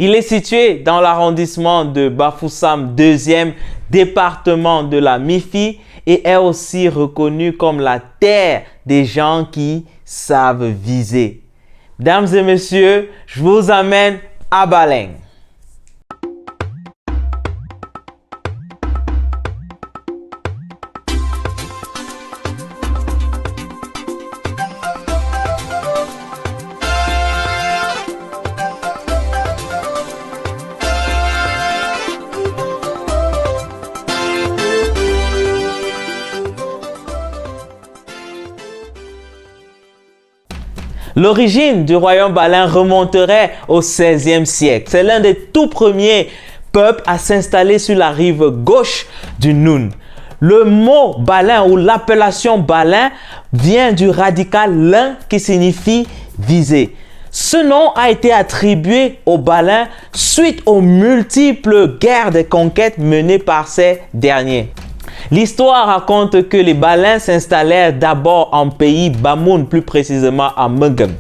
Il est situé dans l'arrondissement de Bafoussam, 2e département de la MIFI et est aussi reconnu comme la terre des gens qui savent viser. Mesdames et messieurs, je vous amène à Baleng. L'origine du royaume Baleng remonterait au XVIe siècle. C'est l'un des tout premiers peuples à s'installer sur la rive gauche du Noun. Le mot Baleng ou l'appellation Baleng vient du radical lin qui signifie viser. Ce nom a été attribué aux Baleng suite aux multiples guerres de conquête menées par ces derniers. L'histoire raconte que les Baleng s'installèrent d'abord en pays Bamoun, plus précisément à Meghem.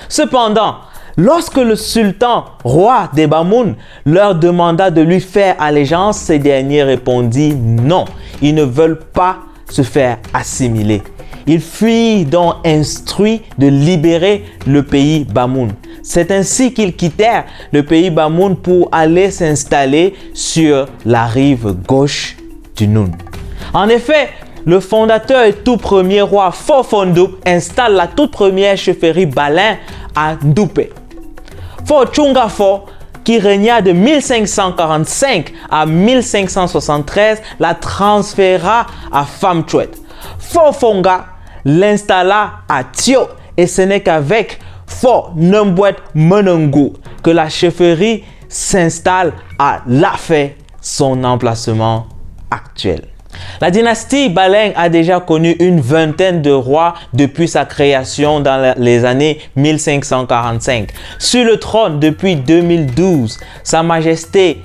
Cependant, lorsque le sultan, roi des Bamoun, leur demanda de lui faire allégeance, ces derniers répondirent non, ils ne veulent pas se faire assimiler. Ils furent donc instruits de libérer le pays Bamoun. C'est ainsi qu'ils quittèrent le pays Bamoun pour aller s'installer sur la rive gauche du Noun. En effet, le fondateur et tout premier roi Fo Ndoup installe la toute première chefferie Baleng à Ndoupé. Fo Tchunga Fo, qui régna de 1545 à 1573, la transféra à Famchouet. Fo Fonga l'installa à Tio et ce n'est qu'avec Fo Nembouet Menengu que la chefferie s'installe à Lafé, son emplacement actuel. La dynastie Baleng a déjà connu une vingtaine de rois depuis sa création dans les années 1545. Sur le trône depuis 2012, Sa Majesté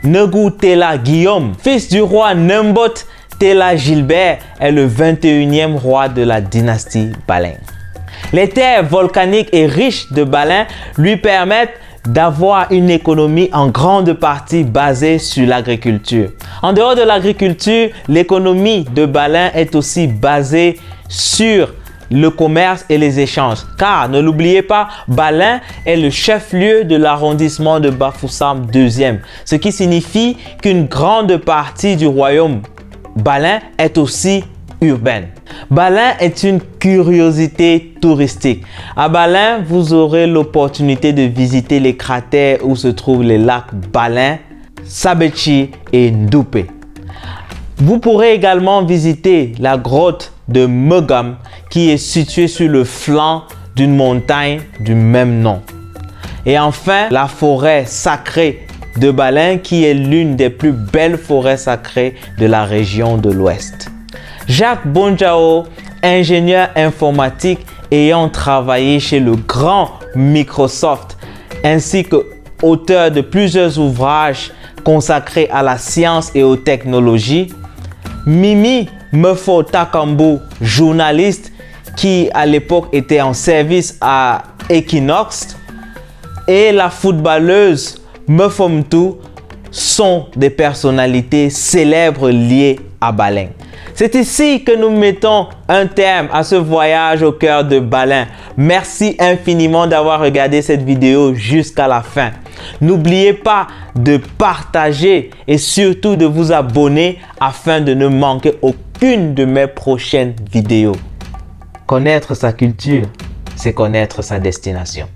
Negu Tela Guillaume, fils du roi Nembot Tela Gilbert, est le 21e roi de la dynastie Baleng. Les terres volcaniques et riches de Baleng lui permettent d'avoir une économie en grande partie basée sur l'agriculture. En dehors de l'agriculture, l'économie de Baleng est aussi basée sur le commerce et les échanges. Car, ne l'oubliez pas, Baleng est le chef-lieu de l'arrondissement de Bafoussam 2e, ce qui signifie qu'une grande partie du royaume Baleng est aussi urbaine. Baleng est une curiosité touristique. À Baleng, vous aurez l'opportunité de visiter les cratères où se trouvent les lacs Baleng, Sabetchi et Ndoupé. Vous pourrez également visiter la grotte de Meghem qui est située sur le flanc d'une montagne du même nom. Et enfin, la forêt sacrée de Baleng qui est l'une des plus belles forêts sacrées de la région de l'Ouest. Jacques Bonjao, ingénieur informatique ayant travaillé chez le grand Microsoft, ainsi qu'auteur de plusieurs ouvrages consacrés à la science et aux technologies. Mimi Mefo Takambu, journaliste qui à l'époque était en service à Equinox, et la footballeuse Mefomtu sont des personnalités célèbres liées à Baleng. C'est ici que nous mettons un terme à ce voyage au cœur de Baleng. Merci infiniment d'avoir regardé cette vidéo jusqu'à la fin. N'oubliez pas de partager et surtout de vous abonner afin de ne manquer aucune de mes prochaines vidéos. Connaître sa culture, c'est connaître sa destination.